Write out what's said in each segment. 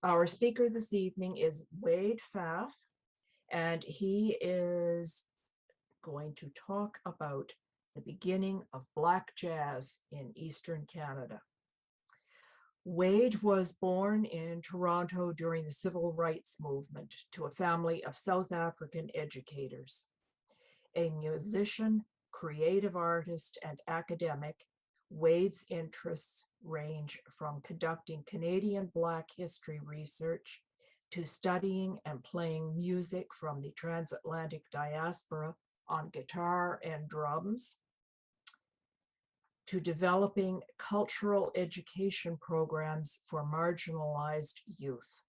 Our speaker this evening is Wade Pfaff, and he is going to talk about the beginning of Black jazz in Eastern Canada. Wade was born in Toronto during the Civil Rights Movement to a family of South African educators. A musician, creative artist, and academic, Wade's interests range from conducting Canadian Black history research to studying and playing music from the transatlantic diaspora on guitar and drums, to developing cultural education programs for marginalized youth.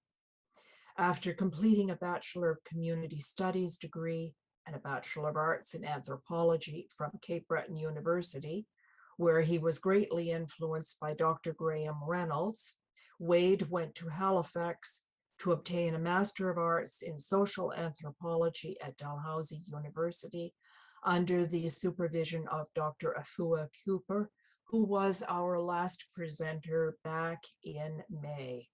After completing a Bachelor of Community Studies degree and a Bachelor of Arts in Anthropology from Cape Breton University, where he was greatly influenced by Dr. Graham Reynolds, Wade went to Halifax to obtain a Master of Arts in Social Anthropology at Dalhousie University under the supervision of Dr. Afua Cooper, who was our last presenter back in May.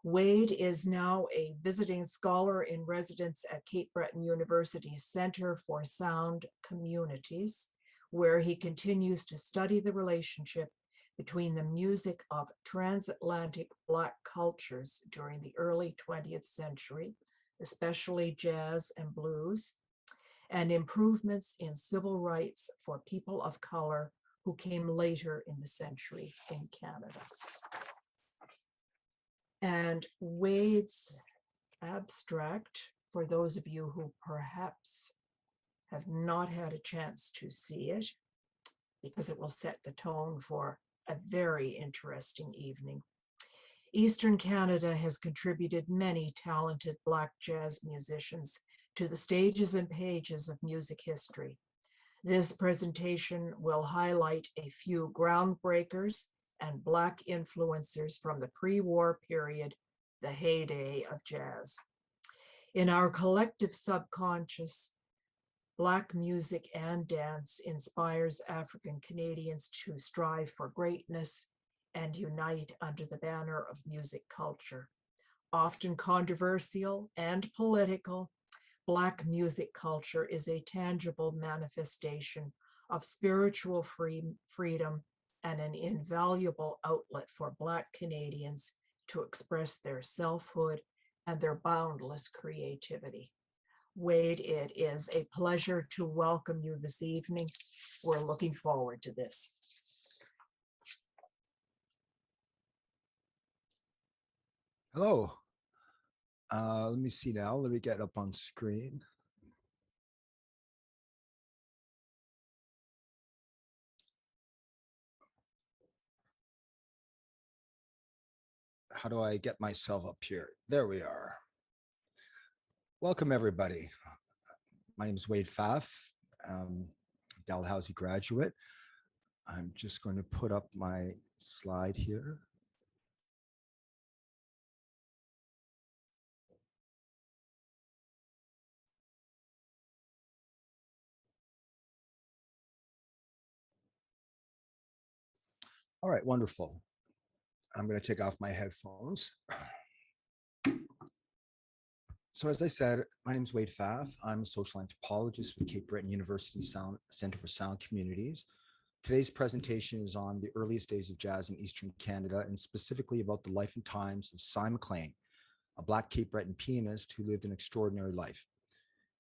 Wade is now a visiting scholar in residence at Cape Breton University's Center for Sound Communities, where he continues to study the relationship between the music of transatlantic Black cultures during the early 20th century, especially jazz and blues, and improvements in civil rights for people of color who came later in the century in Canada. And Wade's abstract, for those of you who perhaps have not had a chance to see it, because it will set the tone for a very interesting evening. Eastern Canada has contributed many talented Black jazz musicians to the stages and pages of music history. This presentation will highlight a few groundbreakers and Black influencers from the pre-war period, the heyday of jazz. In our collective subconscious, Black music and dance inspires African Canadians to strive for greatness and unite under the banner of music culture. Often controversial and political, Black music culture is a tangible manifestation of spiritual freedom and an invaluable outlet for Black Canadians to express their selfhood and their boundless creativity. Wade, it is a pleasure to welcome you this evening. We're looking forward to this. Hello. Let me see now. Let me get up on screen. How do I get myself up here? There we are. Welcome, everybody. My name is Wade Pfaff, Dalhousie graduate. I'm just going to put up my slide here. All right, wonderful. I'm going to take off my headphones. So as I said, my name is Wade Pfaff. I'm a social anthropologist with Cape Breton University Center for Sound Communities. Today's presentation is on the earliest days of jazz in Eastern Canada, and specifically about the life and times of Cy Mcclane, a Black Cape Breton pianist who lived an extraordinary life.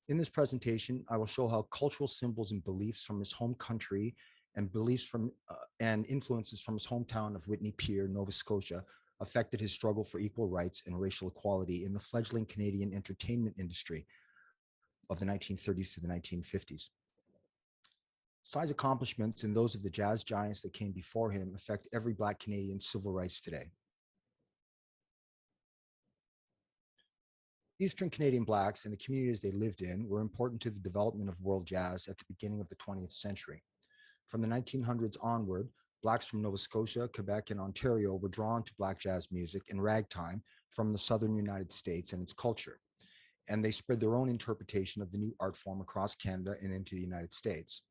In this presentation, I will show how cultural symbols and beliefs from his home country and beliefs from and influences from his hometown of Whitney Pier, Nova Scotia, affected his struggle for equal rights and racial equality in the fledgling Canadian entertainment industry of the 1930s to the 1950s. Cy's accomplishments and those of the jazz giants that came before him affect every Black Canadian's civil rights today. Eastern Canadian Blacks and the communities they lived in were important to the development of world jazz at the beginning of the 20th century. From the 1900s onward, Blacks from Nova Scotia, Quebec, and Ontario were drawn to Black jazz music and ragtime from the southern United States and its culture, and they spread their own interpretation of the new art form across Canada and into the United States.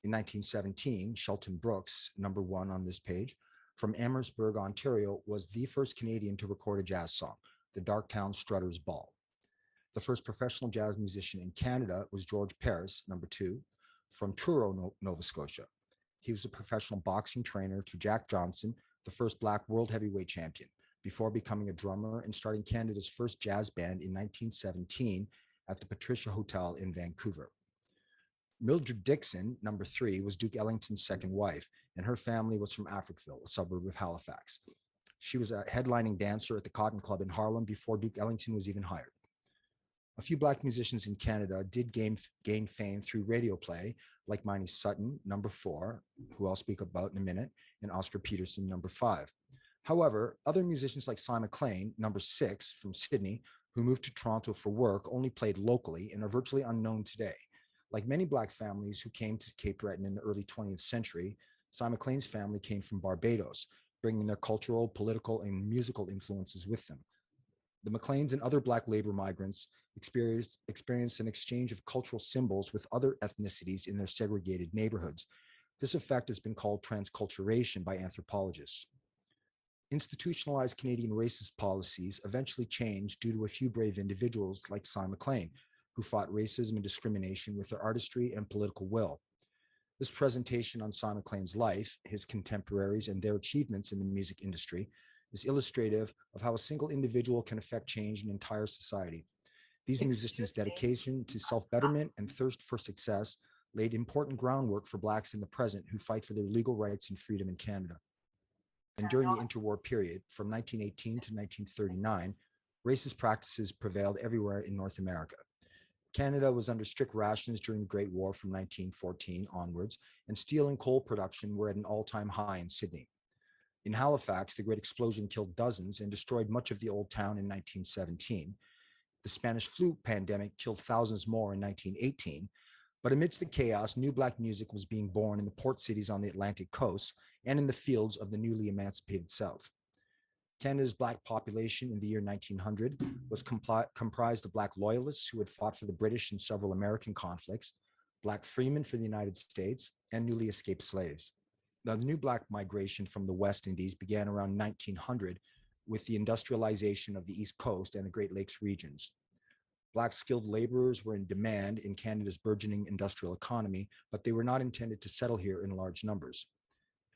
In 1917, Shelton Brooks, number 1 on this page, from Amherstburg, Ontario, was the first Canadian to record a jazz song, the Darktown Strutters Ball. The first professional jazz musician in Canada was George Paris, number 2, from Truro, Nova Scotia. He was a professional boxing trainer to Jack Johnson, the first Black world heavyweight champion, before becoming a drummer and starting Canada's first jazz band in 1917 at the Patricia Hotel in Vancouver. Mildred Dixon, number 3, was Duke Ellington's second wife, and her family was from Africville, a suburb of Halifax. She was a headlining dancer at the Cotton Club in Harlem before Duke Ellington was even hired. A few Black musicians in Canada did gain fame through radio play, like Minnie Sutton, number 4, who I'll speak about in a minute, and Oscar Peterson, number 5. However, other musicians like Cy Mcclane, number 6, from Sydney, who moved to Toronto for work, only played locally and are virtually unknown today. Like many Black families who came to Cape Breton in the early 20th century, Cy Mcclane's family came from Barbados, bringing their cultural, political, and musical influences with them. The Mcclanes and other Black labor migrants experienced an exchange of cultural symbols with other ethnicities in their segregated neighborhoods. This effect has been called transculturation by anthropologists. Institutionalized Canadian racist policies eventually changed due to a few brave individuals like Cy Mcclane, who fought racism and discrimination with their artistry and political will. This presentation on Cy Mcclane's life, his contemporaries, and their achievements in the music industry is illustrative of how a single individual can affect change in an entire society. These musicians' dedication to self-betterment and thirst for success laid important groundwork for Blacks in the present who fight for their legal rights and freedom in Canada. And during the interwar period, from 1918 to 1939, racist practices prevailed everywhere in North America. Canada was under strict rations during the Great War from 1914 onwards, and steel and coal production were at an all-time high in Sydney. In Halifax, the Great Explosion killed dozens and destroyed much of the old town in 1917. The Spanish flu pandemic killed thousands more in 1918. But amidst the chaos, new Black music was being born in the port cities on the Atlantic coast and in the fields of the newly emancipated South. Canada's Black population in the year 1900 was comprised of Black loyalists who had fought for the British in several American conflicts, Black freemen for the United States, and newly escaped slaves. Now, the new Black migration from the West Indies began around 1900 with the industrialization of the East Coast and the Great Lakes regions. Black skilled laborers were in demand in Canada's burgeoning industrial economy, but they were not intended to settle here in large numbers.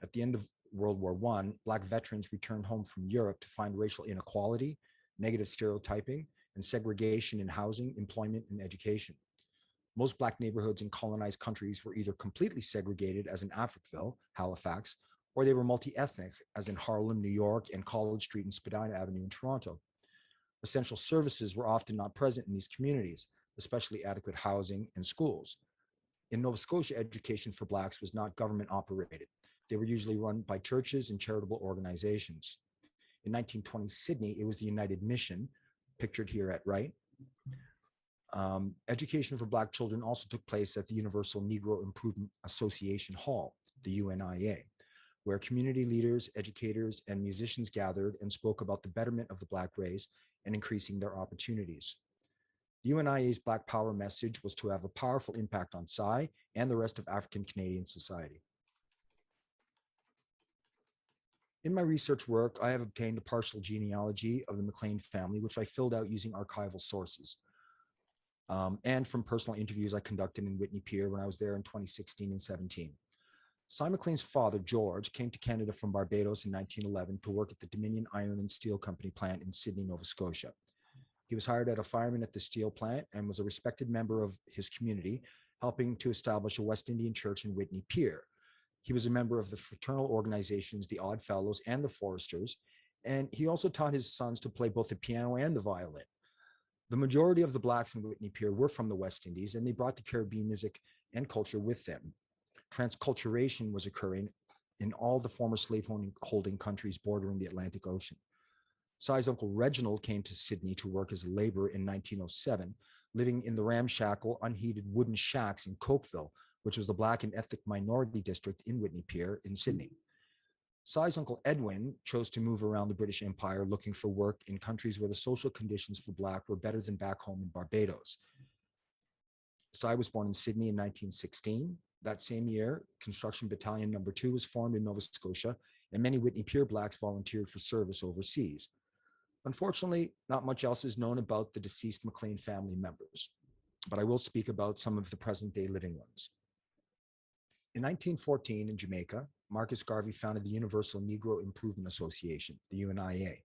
At the end of World War I, Black veterans returned home from Europe to find racial inequality, negative stereotyping, and segregation in housing, employment, and education. Most Black neighborhoods in colonized countries were either completely segregated, as in Africville, Halifax, or they were multi-ethnic, as in Harlem, New York, and College Street and Spadina Avenue in Toronto. Essential services were often not present in these communities, especially adequate housing and schools. In Nova Scotia, education for Blacks was not government operated. They were usually run by churches and charitable organizations. In 1920 Sydney, it was the United Mission, pictured here at right. Education for Black children also took place at the Universal Negro Improvement Association Hall, the UNIA, where community leaders, educators, and musicians gathered and spoke about the betterment of the Black race and increasing their opportunities. The UNIA's Black Power message was to have a powerful impact on Cy and the rest of African Canadian society. In my research work, I have obtained a partial genealogy of the Mcclane family, which I filled out using archival sources, and from personal interviews I conducted in Whitney Pier when I was there in 2016 and 17. Cy Mcclane's father, George, came to Canada from Barbados in 1911 to work at the Dominion Iron and Steel Company plant in Sydney, Nova Scotia. He was hired as a fireman at the steel plant and was a respected member of his community, helping to establish a West Indian church in Whitney Pier. He was a member of the fraternal organizations, the Odd Fellows and the Foresters, and he also taught his sons to play both the piano and the violin. The majority of the Blacks in Whitney Pier were from the West Indies, and they brought the Caribbean music and culture with them. Transculturation was occurring in all the former slave-holding countries bordering the Atlantic Ocean. Cy's uncle Reginald came to Sydney to work as a laborer in 1907, living in the ramshackle, unheated wooden shacks in Cokeville, which was the Black and ethnic minority district in Whitney Pier in Sydney. Cy's uncle Edwin chose to move around the British Empire looking for work in countries where the social conditions for Black were better than back home in Barbados. Cy was born in Sydney in 1916. That same year, Construction Battalion No. 2 was formed in Nova Scotia, and many Whitney Peer Blacks volunteered for service overseas. Unfortunately, not much else is known about the deceased Mcclane family members, but I will speak about some of the present-day living ones. In 1914 in Jamaica, Marcus Garvey founded the Universal Negro Improvement Association, the UNIA,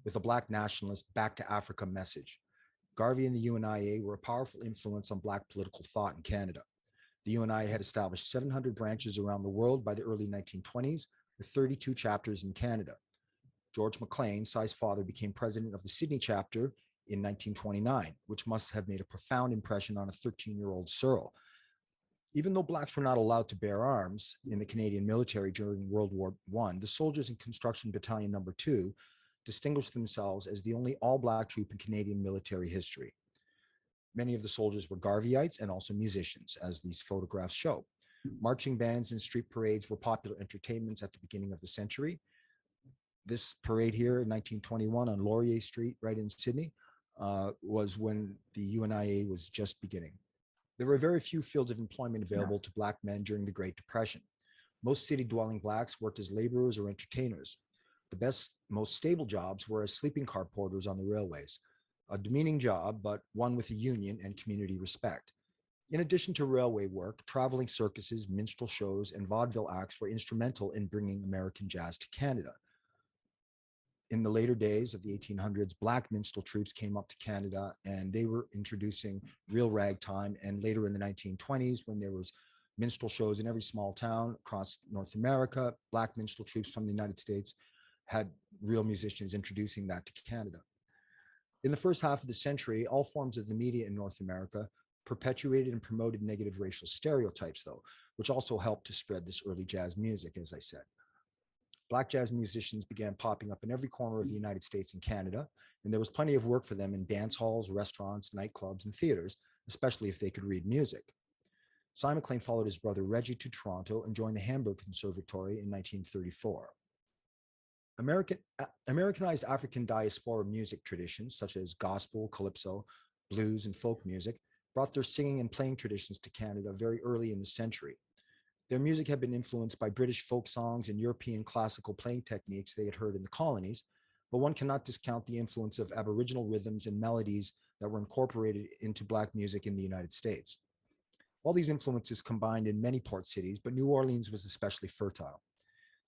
with a Black nationalist Back to Africa message. Garvey and the UNIA were a powerful influence on Black political thought in Canada. The UNIA had established 700 branches around the world by the early 1920s, with 32 chapters in Canada. George Mcclane, Cy's father, became president of the Sydney chapter in 1929, which must have made a profound impression on a 13-year-old Searle. Even though Blacks were not allowed to bear arms in the Canadian military during World War I, the soldiers in Construction Battalion No. 2 distinguished themselves as the only all-Black troop in Canadian military history. Many of the soldiers were Garveyites and also musicians, as these photographs show. Marching bands and street parades were popular entertainments at the beginning of the century. This parade here in 1921 on Laurier Street, right in Sydney, was when the UNIA was just beginning. There were very few fields of employment available to Black men during the Great Depression. Most city-dwelling Blacks worked as laborers or entertainers. The best, most stable jobs were as sleeping car porters on the railways, a demeaning job, but one with a union and community respect. In addition to railway work, traveling circuses, minstrel shows, and vaudeville acts were instrumental in bringing American jazz to Canada. In the later days of the 1800s, Black minstrel troupes came up to Canada, and they were introducing real ragtime. And later in the 1920s, when there was minstrel shows in every small town across North America, Black minstrel troupes from the United States had real musicians introducing that to Canada. In the first half of the century, all forms of the media in North America perpetuated and promoted negative racial stereotypes, though, which also helped to spread this early jazz music, as I said. Black jazz musicians began popping up in every corner of the United States and Canada, and there was plenty of work for them in dance halls, restaurants, nightclubs, and theaters, especially if they could read music. Cy Mcclane followed his brother Reggie to Toronto and joined the Hamburg Conservatory in 1934. Americanized African diaspora music traditions, such as gospel, calypso, blues, and folk music, brought their singing and playing traditions to Canada very early in the century. Their music had been influenced by British folk songs and European classical playing techniques they had heard in the colonies, but one cannot discount the influence of Aboriginal rhythms and melodies that were incorporated into Black music in the United States. All these influences combined in many port cities, but New Orleans was especially fertile.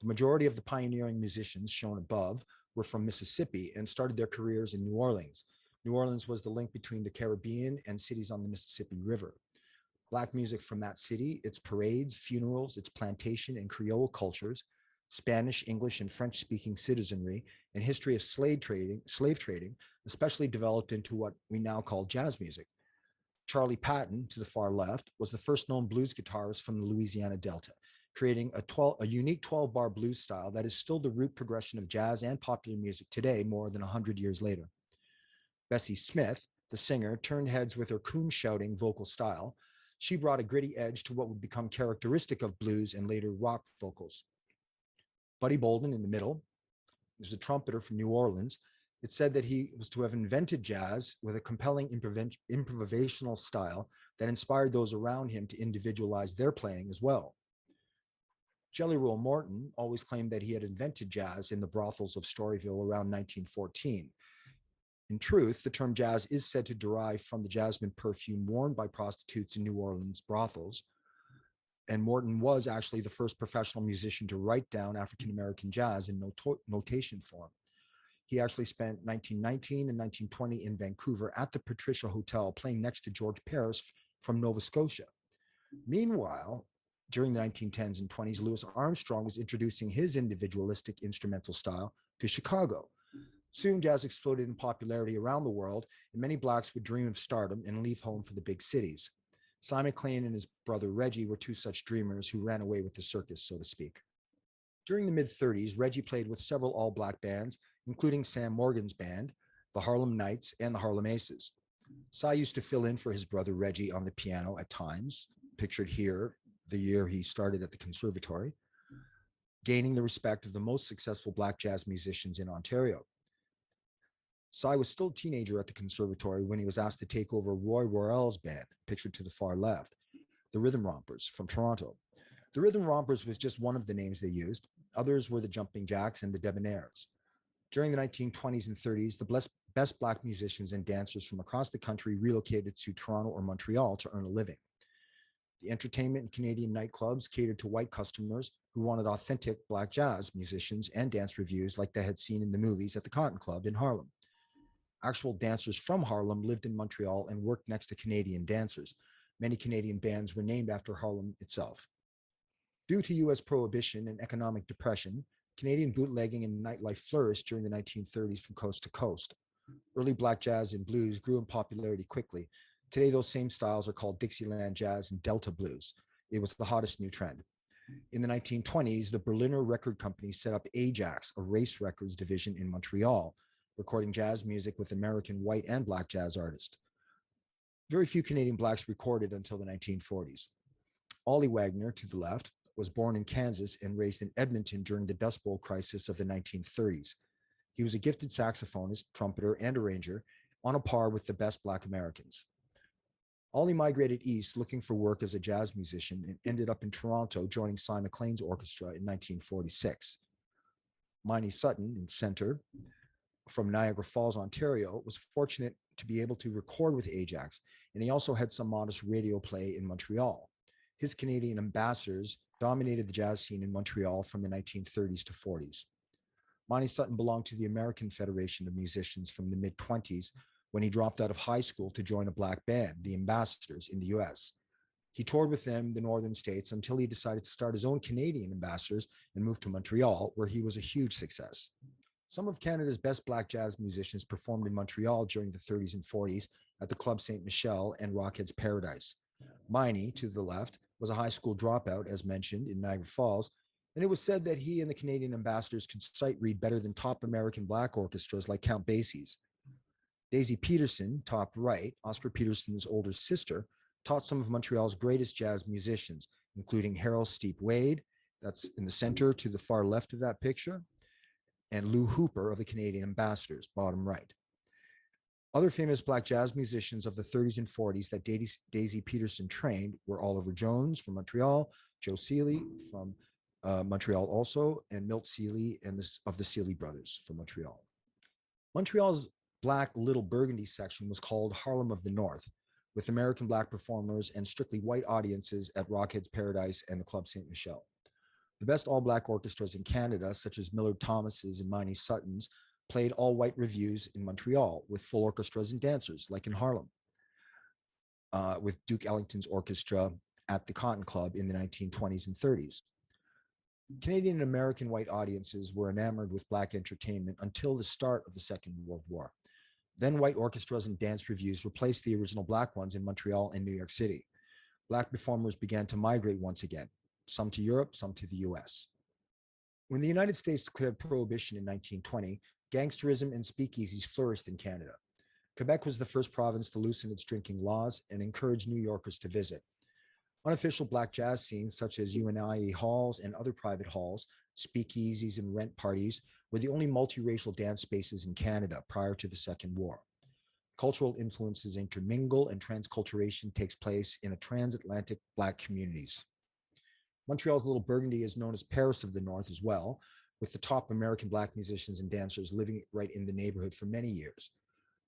The majority of the pioneering musicians shown above were from Mississippi and started their careers in New Orleans. New Orleans was the link between the Caribbean and cities on the Mississippi River. Black music from that city, its parades, funerals, its plantation and Creole cultures, Spanish, English, and French-speaking citizenry, and history of slave trading, especially developed into what we now call jazz music. Charlie Patton, to the far left, was the first known blues guitarist from the Louisiana Delta, creating a unique 12-bar blues style that is still the root progression of jazz and popular music today, more than 100 years later. Bessie Smith, the singer, turned heads with her coon-shouting vocal style. She brought a gritty edge to what would become characteristic of blues and later rock vocals. Buddy Bolden in the middle, there's a trumpeter from New Orleans. It's said that he was to have invented jazz with a compelling improvisational style that inspired those around him to individualize their playing as well. Jelly Roll Morton always claimed that he had invented jazz in the brothels of Storyville around 1914. In truth, the term jazz is said to derive from the jasmine perfume worn by prostitutes in New Orleans brothels. And Morton was actually the first professional musician to write down African-American jazz in notation form. He actually spent 1919 and 1920 in Vancouver at the Patricia Hotel playing next to George Paris from Nova Scotia. Meanwhile, during the 1910s and 20s, Louis Armstrong was introducing his individualistic instrumental style to Chicago. Soon, jazz exploded in popularity around the world, and many Blacks would dream of stardom and leave home for the big cities. Cy Mcclane and his brother Reggie were two such dreamers who ran away with the circus, so to speak. During the mid-30s, Reggie played with several all-Black bands, including Sam Morgan's band, the Harlem Knights, and the Harlem Aces. Cy used to fill in for his brother Reggie on the piano at times, pictured here, the year he started at the conservatory, gaining the respect of the most successful Black jazz musicians in Ontario. Cy was still a teenager at the conservatory when he was asked to take over Roy Worrell's band, pictured to the far left, the Rhythm Rompers from Toronto. The Rhythm Rompers was just one of the names they used. Others were the Jumping Jacks and the Debonaires. During the 1920s and 30s, the best Black musicians and dancers from across the country relocated to Toronto or Montreal to earn a living. The entertainment and Canadian nightclubs catered to white customers who wanted authentic Black jazz musicians and dance reviews like they had seen in the movies at the Cotton Club in Harlem. Actual dancers from Harlem lived in Montreal and worked next to Canadian dancers. Many Canadian bands were named after Harlem itself. Due to US prohibition and economic depression, Canadian bootlegging and nightlife flourished during the 1930s from coast to coast. Early Black jazz and blues grew in popularity quickly. Today, those same styles are called Dixieland jazz and Delta blues. It was the hottest new trend. In the 1920s, the Berliner record company set up Ajax, a race records division in Montreal, recording jazz music with American white and Black jazz artists. Very few Canadian Blacks recorded until the 1940s. Ollie Wagner, to the left, was born in Kansas and raised in Edmonton during the Dust Bowl crisis of the 1930s. He was a gifted saxophonist, trumpeter, and arranger, on a par with the best Black Americans. Ollie migrated east looking for work as a jazz musician and ended up in Toronto joining Cy Mcclane's orchestra in 1946. Miney Sutton, in center, from Niagara Falls, Ontario, was fortunate to be able to record with Ajax, and he also had some modest radio play in Montreal. His Canadian ambassadors dominated the jazz scene in Montreal from the 1930s to 40s. Monty Sutton belonged to the American Federation of Musicians from the mid-20s when he dropped out of high school to join a Black band, the Ambassadors, in the US. He toured with them the northern states until he decided to start his own Canadian Ambassadors and moved to Montreal, where he was a huge success. Some of Canada's best Black jazz musicians performed in Montreal during the 30s and 40s at the Club Saint Michel and Rockhead's Paradise. Miney, to the left, was a high school dropout, as mentioned, in Niagara Falls, and it was said that he and the Canadian Ambassadors could sight read better than top American Black orchestras like Count Basie's. Daisy Peterson, top right, Oscar Peterson's older sister, taught some of Montreal's greatest jazz musicians, including Harold Steep Wade, that's in the center to the far left of that picture, and Lou Hooper of the Canadian Ambassadors, bottom right. Other famous Black jazz musicians of the 30s and 40s that Daisy Peterson trained were Oliver Jones from Montreal, Joe Seeley from Montreal also, and Milt Seeley of the Seeley Brothers from Montreal. Montreal's Black Little Burgundy section was called Harlem of the North, with American Black performers and strictly white audiences at Rockhead's Paradise and the Club Saint Michel. The best all-Black orchestras in Canada, such as Millard Thomas's and Miney Sutton's, played all-white revues in Montreal with full orchestras and dancers, like in Harlem, with Duke Ellington's orchestra at the Cotton Club in the 1920s and 30s. Canadian and American white audiences were enamored with Black entertainment until the start of the Second World War. Then white orchestras and dance revues replaced the original Black ones in Montreal and New York City. Black performers began to migrate once again, some to Europe, some to the US. When the United States declared prohibition in 1920, gangsterism and speakeasies flourished in Canada. Quebec was the first province to loosen its drinking laws and encourage New Yorkers to visit. Unofficial Black jazz scenes such as UNIE halls and other private halls, speakeasies, and rent parties were the only multiracial dance spaces in Canada prior to the Second War. Cultural influences intermingle and transculturation takes place in a transatlantic Black communities. Montreal's Little Burgundy is known as Paris of the North as well, with the top American Black musicians and dancers living right in the neighborhood for many years.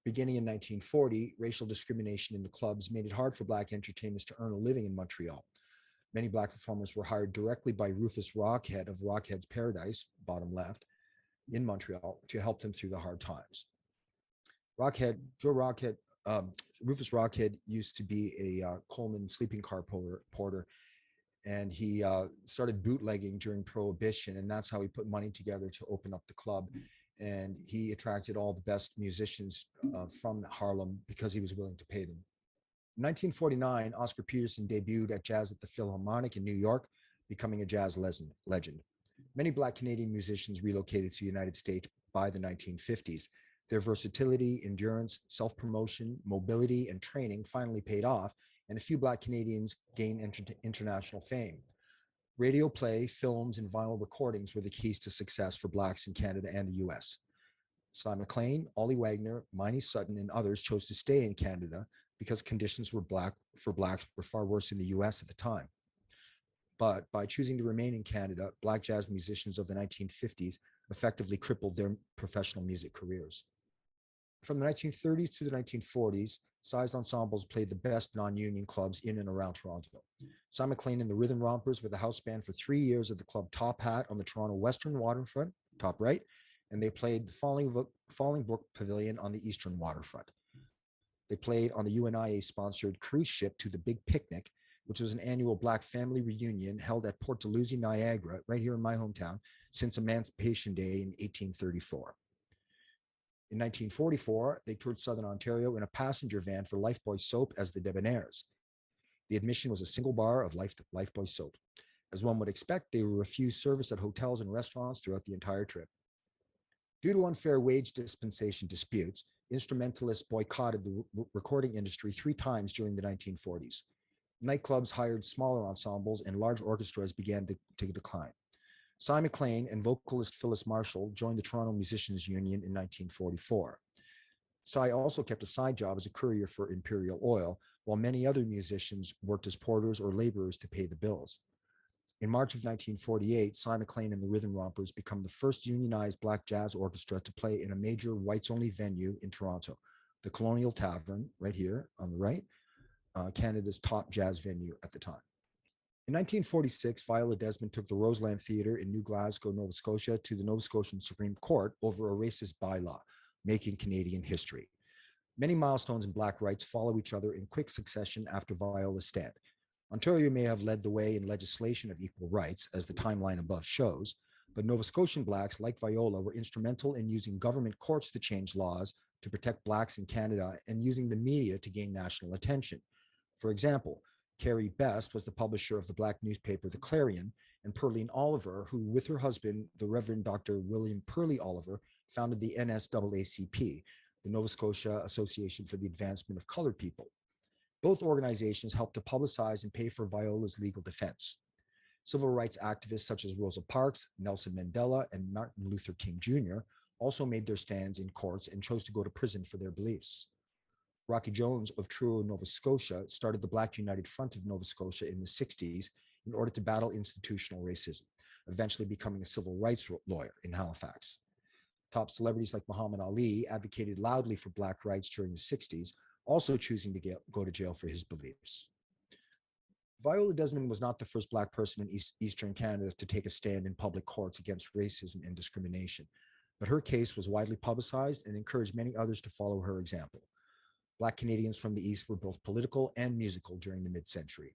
Beginning in 1940, racial discrimination in the clubs made it hard for Black entertainers to earn a living in Montreal. Many Black performers were hired directly by Rufus Rockhead of Rockhead's Paradise, bottom left, in Montreal to help them through the hard times. Rufus Rockhead used to be a Coleman sleeping car porter, and he started bootlegging during Prohibition, and that's how he put money together to open up the club. And he attracted all the best musicians from Harlem because he was willing to pay them. In 1949, Oscar Peterson debuted at Jazz at the Philharmonic in New York, becoming a jazz legend. Many Black Canadian musicians relocated to the United States by the 1950s. Their versatility, endurance, self-promotion, mobility, and training finally paid off, and a few Black Canadians gained international fame. Radio play, films, and vinyl recordings were the keys to success for Blacks in Canada and the US. Cy Mcclane, Ollie Wagner, Miney Sutton, and others chose to stay in Canada because conditions for Blacks were far worse in the US at the time. But by choosing to remain in Canada, Black jazz musicians of the 1950s effectively crippled their professional music careers. From the 1930s to the 1940s, sized ensembles played the best non-union clubs in and around Toronto. Cy Mcclane and the Rhythm Rompers were the house band for 3 years at the club Top Hat on the Toronto Western waterfront, top right, and they played the Falling Brook Pavilion on the eastern waterfront. They played on the UNIA-sponsored cruise ship to the Big Picnic, which was an annual Black family reunion held at Port Dalhousie, Niagara, right here in my hometown, since Emancipation Day in 1834. In 1944, they toured Southern Ontario in a passenger van for Lifebuoy soap as the Debonaires. The admission was a single bar of Lifebuoy soap. As one would expect, they were refused service at hotels and restaurants throughout the entire trip. Due to unfair wage dispensation disputes, instrumentalists boycotted the recording industry 3 times during the 1940s. Nightclubs hired smaller ensembles and large orchestras began to decline. Cy Mcclane and vocalist Phyllis Marshall joined the Toronto Musicians Union in 1944. Cy also kept a side job as a courier for Imperial Oil, while many other musicians worked as porters or laborers to pay the bills. In March of 1948, Cy Mcclane and the Rhythm Rompers become the first unionized Black jazz orchestra to play in a major whites-only venue in Toronto, the Colonial Tavern, right here on the right, Canada's top jazz venue at the time. In 1946, Viola Desmond took the Roseland Theatre in New Glasgow, Nova Scotia, to the Nova Scotian Supreme Court over a racist bylaw, making Canadian history. Many milestones in Black rights follow each other in quick succession after Viola's stand. Ontario may have led the way in legislation of equal rights, as the timeline above shows, but Nova Scotian Blacks, like Viola, were instrumental in using government courts to change laws to protect Blacks in Canada and using the media to gain national attention. For example, Carrie Best was the publisher of the Black newspaper The Clarion, and Pearline Oliver, who with her husband, the Reverend Dr. William Pearlie Oliver, founded the NSAACP, the Nova Scotia Association for the Advancement of Colored People. Both organizations helped to publicize and pay for Viola's legal defense. Civil rights activists such as Rosa Parks, Nelson Mandela, and Martin Luther King Jr. also made their stands in courts and chose to go to prison for their beliefs. Rocky Jones of Truro, Nova Scotia, started the Black United Front of Nova Scotia in the 60s in order to battle institutional racism, eventually becoming a civil rights lawyer in Halifax. Top celebrities like Muhammad Ali advocated loudly for Black rights during the 60s, also choosing to go to jail for his beliefs. Viola Desmond was not the first Black person in Eastern Canada to take a stand in public courts against racism and discrimination, but her case was widely publicized and encouraged many others to follow her example. Black Canadians from the East were both political and musical during the mid-century.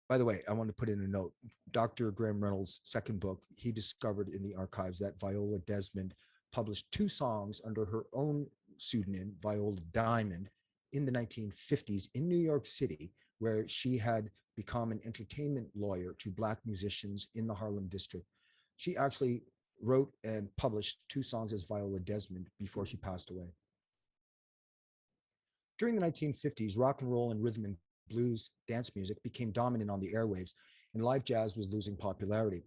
By the way, I want to put in a note. Dr. Graham Reynolds' second book, he discovered in the archives that Viola Desmond published 2 songs under her own pseudonym, Viola Diamond, in the 1950s in New York City, where she had become an entertainment lawyer to Black musicians in the Harlem district. She actually wrote and published 2 songs as Viola Desmond before she passed away. During the 1950s, rock and roll and rhythm and blues dance music became dominant on the airwaves, and live jazz was losing popularity.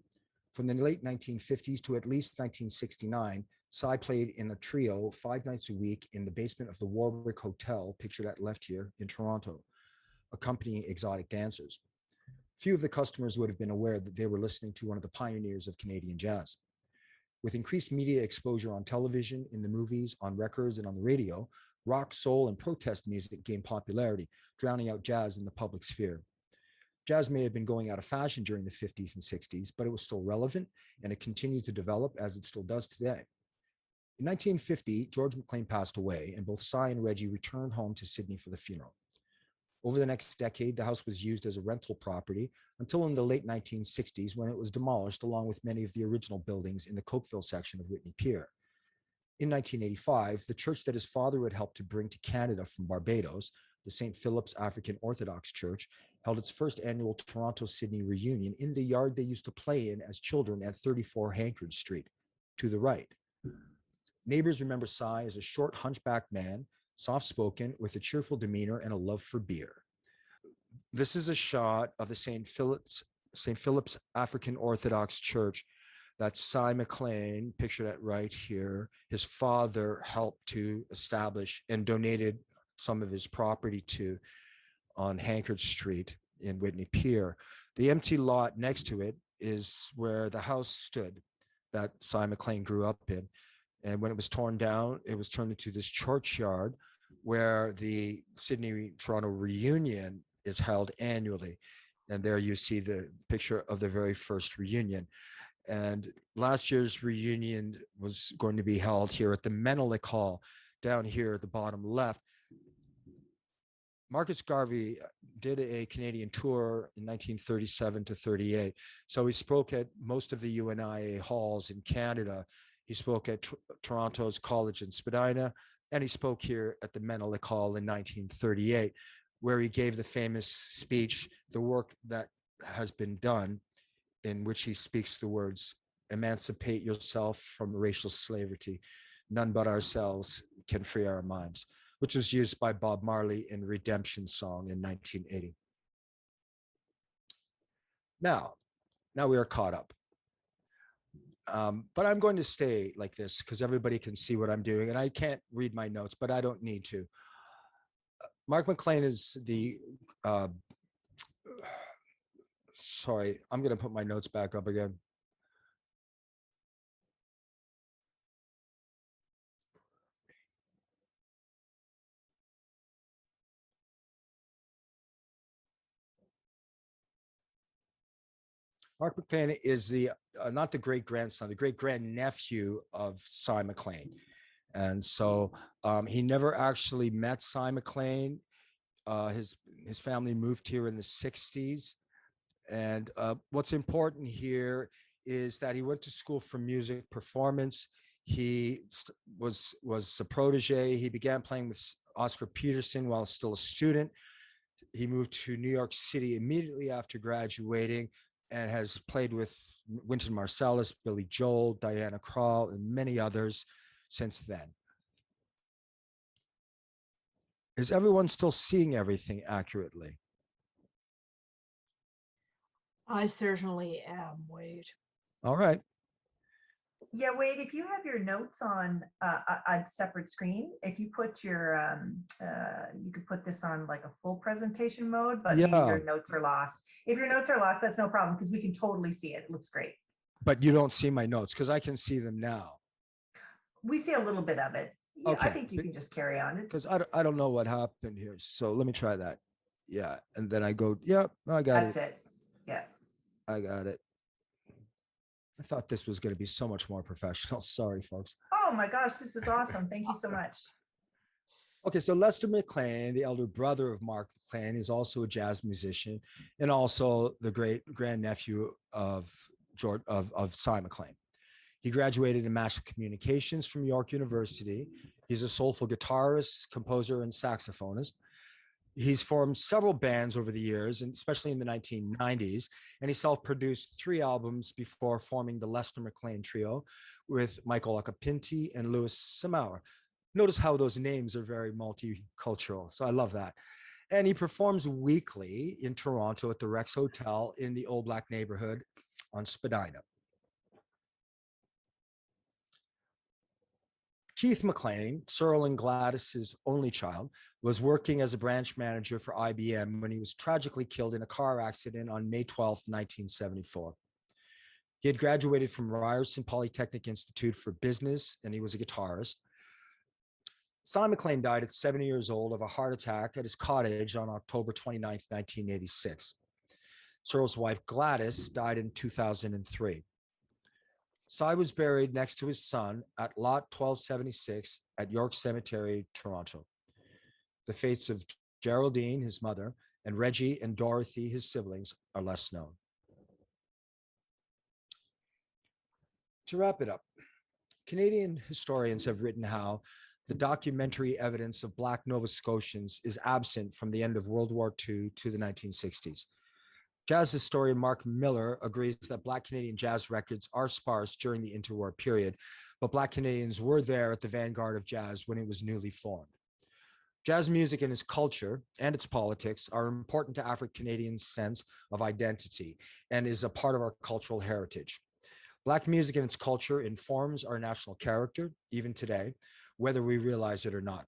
From the late 1950s to at least 1969, Cy played in a trio 5 nights a week in the basement of the Warwick Hotel, pictured at left here, in Toronto, accompanying exotic dancers. Few of the customers would have been aware that they were listening to one of the pioneers of Canadian jazz. With increased media exposure on television, in the movies, on records, and on the radio, rock, soul, and protest music gained popularity, drowning out jazz in the public sphere. Jazz may have been going out of fashion during the 50s and 60s, but it was still relevant, and it continued to develop as it still does today. In 1950, George Mcclane passed away, and both Cy and Reggie returned home to Sydney for the funeral. Over the next decade, the house was used as a rental property until in the late 1960s, when it was demolished along with many of the original buildings in the Cokeville section of Whitney Pier. In 1985, the church that his father had helped to bring to Canada from Barbados, the St. Philip's African Orthodox Church, held its first annual Toronto-Sydney reunion in the yard they used to play in as children at 34 Hankridge Street, to the right. Neighbors remember Cy as a short, hunchback man, soft-spoken, with a cheerful demeanor and a love for beer. This is a shot of the St. Philip's African Orthodox Church that Cy Mcclane, pictured at right here, his father helped to establish and donated some of his property to on Hankridge Street in Whitney Pier. The empty lot next to it is where the house stood that Cy Mcclane grew up in. And when it was torn down, it was turned into this churchyard where the Sydney Toronto reunion is held annually. And there you see the picture of the very first reunion. And last year's reunion was going to be held here at the Menelik Hall, down here at the bottom left. Marcus Garvey did a Canadian tour in 1937 to 38. So he spoke at most of the UNIA halls in Canada. He spoke at Toronto's College in Spadina, and he spoke here at the Menelik Hall in 1938, where he gave the famous speech, "The Work That Has Been Done," in which he speaks the words, "Emancipate yourself from racial slavery. None but ourselves can free our minds," which was used by Bob Marley in Redemption Song in 1980. Now we are caught up. But I'm going to stay like this because everybody can see what I'm doing, and I can't read my notes, but I don't need to. Mark Mcclane is the, sorry, I'm going to put my notes back up again. Mark Mcclane is the not the great grandson, the great grandnephew of Cy Mcclane, and so he never actually met Cy Mcclane. His family moved here in the '60s, and what's important here is that he went to school for music performance. He was a protege. He began playing with Oscar Peterson while still a student. He moved to New York City immediately after graduating, and has played with Wynton Marsalis, Billy Joel, Diana Krall, and many others since then. Is everyone still seeing everything accurately? I certainly am, Wade. All right. Yeah, Wade, if you have your notes on a separate screen, if you put your, you could put this on like a full presentation mode, but maybe your notes are lost. If your notes are lost, that's no problem because we can totally see it. It looks great. But you don't see my notes because I can see them now. We see a little bit of it. Yeah, okay. I think you can just carry on. Because I don't know what happened here. So let me try that. Yeah. And then I go, yep, I got it. That's it. Yeah. I got it. I thought this was going to be so much more professional. Sorry, folks. Oh my gosh, this is awesome. Thank you so much. Okay, so Lester McClane, the elder brother of Mark Mcclane, is also a jazz musician and also the great grandnephew of Cy Mcclane. He graduated in mass communications from York University. He's a soulful guitarist, composer, and saxophonist. He's formed several bands over the years, and especially in the 1990s, and he self-produced 3 albums before forming the Lester McClane Trio with Michael Acapinti and Louis Samauer. Notice how those names are very multicultural, so I love that. And he performs weekly in Toronto at the Rex Hotel in the Old Black neighborhood on Spadina. Keith Mcclane, Cyril and Gladys's only child, was working as a branch manager for IBM when he was tragically killed in a car accident on May 12, 1974. He had graduated from Ryerson Polytechnic Institute for Business, and he was a guitarist. Cy Mcclane died at 70 years old of a heart attack at his cottage on October 29, 1986. Cyril's wife, Gladys, died in 2003. Cy was buried next to his son at Lot 1276 at York Cemetery, Toronto. The fates of Geraldine, his mother, and Reggie and Dorothy, his siblings, are less known. To wrap it up, Canadian historians have written how the documentary evidence of Black Nova Scotians is absent from the end of World War II to the 1960s. Jazz historian Mark Miller agrees that Black Canadian jazz records are sparse during the interwar period, but Black Canadians were there at the vanguard of jazz when it was newly formed. Jazz music and its culture and its politics are important to Afro-Canadians' sense of identity and is a part of our cultural heritage. Black music and its culture informs our national character, even today, whether we realize it or not.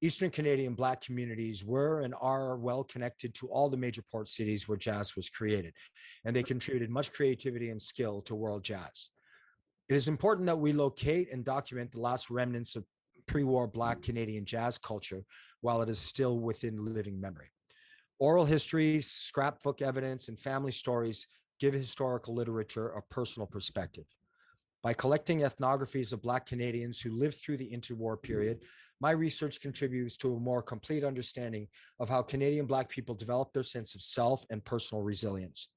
Eastern Canadian Black communities were and are well connected to all the major port cities where jazz was created, and they contributed much creativity and skill to world jazz. It is important that we locate and document the last remnants of pre-war Black Canadian jazz culture while it is still within living memory. Oral histories, scrapbook evidence, and family stories give historical literature a personal perspective. By collecting ethnographies of Black Canadians who lived through the interwar period, my research contributes to a more complete understanding of how Canadian Black people developed their sense of self and personal resilience.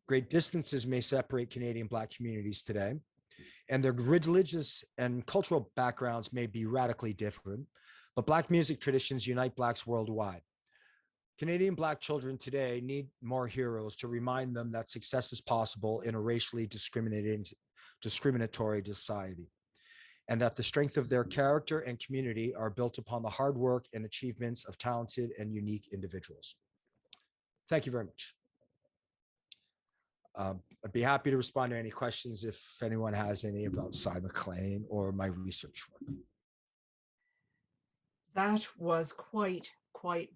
Great distances may separate Canadian Black communities today, and their religious and cultural backgrounds may be radically different, but Black music traditions unite Blacks worldwide. Canadian Black children today need more heroes to remind them that success is possible in a racially discriminatory society, and that the strength of their character and community are built upon the hard work and achievements of talented and unique individuals. Thank you very much. I'd be happy to respond to any questions if anyone has any about Cy Mcclane or my research work. That was quite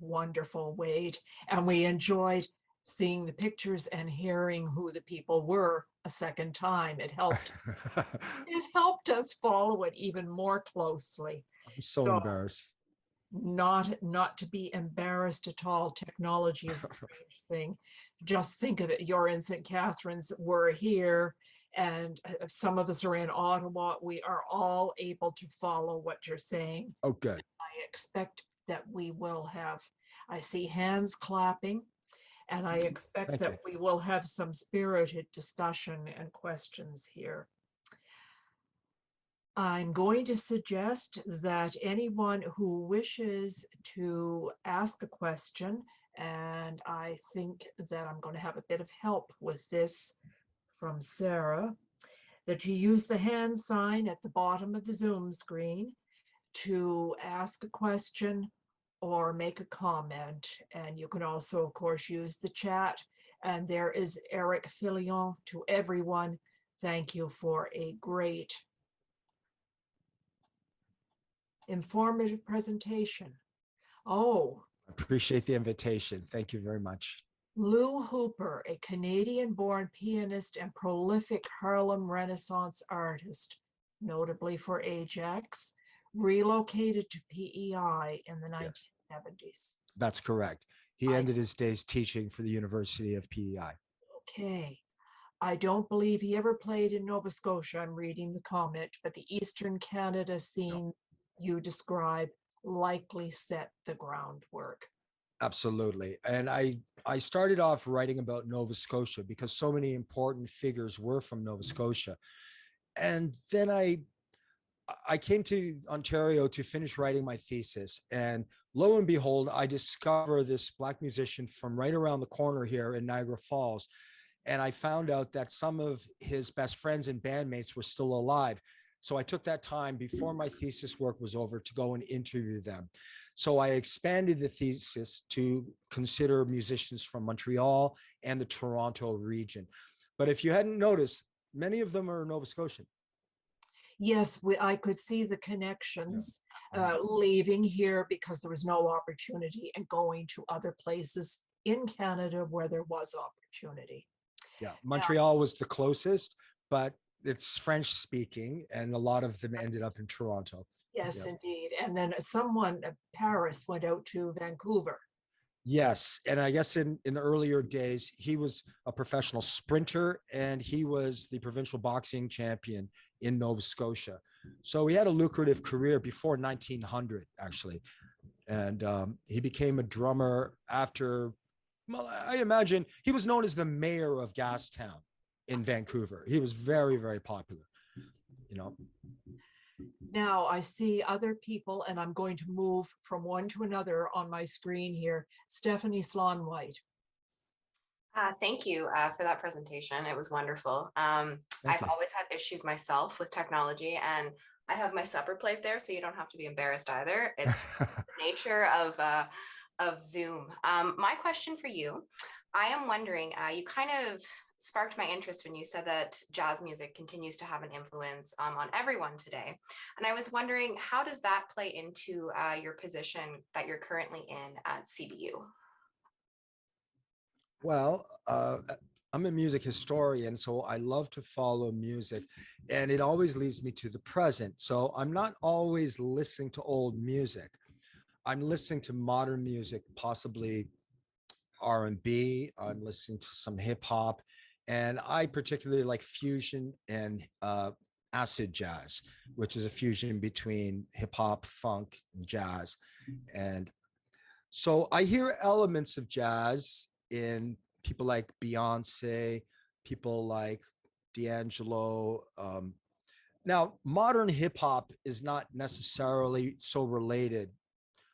wonderful, Wade. And we enjoyed seeing the pictures and hearing who the people were a second time. It helped. It helped us follow it even more closely. I'm so embarrassed. Not to be embarrassed at all. Technology is a strange thing. Just think of it. You're in St. Catharines, we're here, and some of us are in Ottawa. We are all able to follow what you're saying. Oh, good. I expect that we will have, I see hands clapping, and I expect that we will have some spirited discussion and questions here. I'm going to suggest that anyone who wishes to ask a question, and I think that I'm going to have a bit of help with this from Sarah, that you use the hand sign at the bottom of the Zoom screen to ask a question or make a comment. And you can also, of course, use the chat. And there is Eric Fillion. To everyone, thank you for a great informative presentation. Oh, appreciate the invitation. Thank you very much. Lou Hooper, a Canadian-born pianist and prolific Harlem Renaissance artist, notably for Ajax, relocated to PEI in the 1970s. That's correct. He ended his days teaching for the University of PEI. Okay. I don't believe he ever played in Nova Scotia. I'm reading the comment, but the Eastern Canada scene you describe likely set the groundwork. Absolutely. And I started off writing about Nova Scotia because so many important figures were from Nova Scotia. And then I came to Ontario to finish writing my thesis. And lo and behold, I discover this Black musician from right around the corner here in Niagara Falls. And I found out that some of his best friends and bandmates were still alive. So I took that time before my thesis work was over to go and interview them. So I expanded the thesis to consider musicians from Montreal and the Toronto region. But if you hadn't noticed, many of them are Nova Scotian. Yes, I could see the connections leaving here because there was no opportunity and going to other places in Canada where there was opportunity. Yeah, Montreal was the closest, but it's French speaking, and a lot of them ended up in Toronto. Yes, indeed. And then someone, Paris, went out to Vancouver. Yes, and I guess in the earlier days, he was a professional sprinter, and he was the provincial boxing champion in Nova Scotia. So he had a lucrative career before 1900, actually. And he became a drummer after, well, I imagine he was known as the mayor of Gastown in Vancouver. He was very, very popular, you know. Now I see other people, and I'm going to move from one to another on my screen here. Stephanie Sloan-White. Thank you for that presentation. It was wonderful. I've always had issues myself with technology, and I have my supper plate there, so you don't have to be embarrassed either. It's the nature of Zoom. My question for you, I am wondering, you kind of sparked my interest when you said that jazz music continues to have an influence on everyone today. And I was wondering, how does that play into your position that you're currently in at CBU? Well, I'm a music historian, so I love to follow music, and it always leads me to the present. So I'm not always listening to old music. I'm listening to modern music, possibly R&B. I'm listening to some hip hop, and I particularly like fusion and acid jazz, which is a fusion between hip hop, funk, and jazz. And so I hear elements of jazz in people like Beyonce, people like D'Angelo. Now, modern hip hop is not necessarily so related.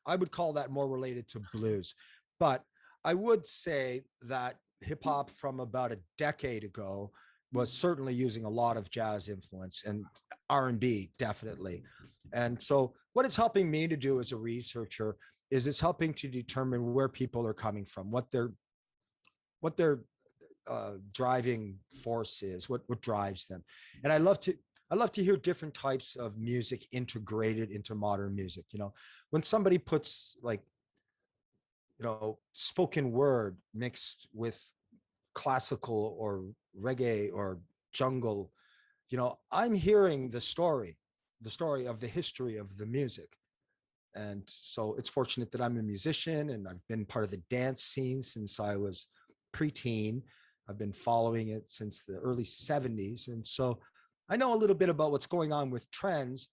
I would call that more related to blues. But I would say that hip hop from about a decade ago was certainly using a lot of jazz influence, and R&B definitely. And so what it's helping me to do as a researcher is it's helping to determine where people are coming from, what their driving force is, what drives them. And I love to hear different types of music integrated into modern music. You know, when somebody puts, like, you know, spoken word mixed with classical or reggae or jungle, you know, I'm hearing the story of the history of the music. And so it's fortunate that I'm a musician and I've been part of the dance scene since I was preteen. I've been following it since the early 70s. And so I know a little bit about what's going on with trends,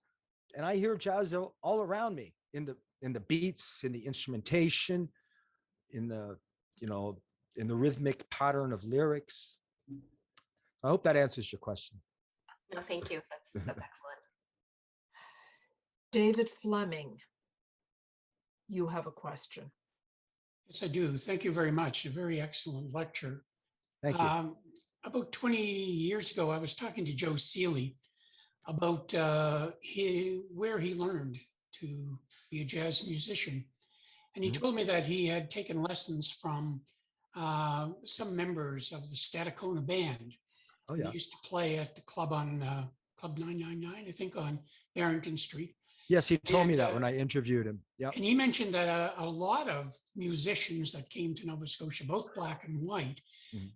and I hear jazz all around me in the beats, in the instrumentation, in the, you know, in the rhythmic pattern of lyrics. I hope that answers your question. No, thank you. That's excellent. David Fleming, you have a question. Yes, I do. Thank you very much. A very excellent lecture. Thank you. About 20 years ago, I was talking to Joe Seeley about where he learned to be a jazz musician. And he told me that he had taken lessons from some members of the Staticona band. Oh, yeah. They used to play at the club on Club 999, I think, on Barrington Street. Yes, he told me that when I interviewed him. Yeah. And he mentioned that a lot of musicians that came to Nova Scotia, both black and white,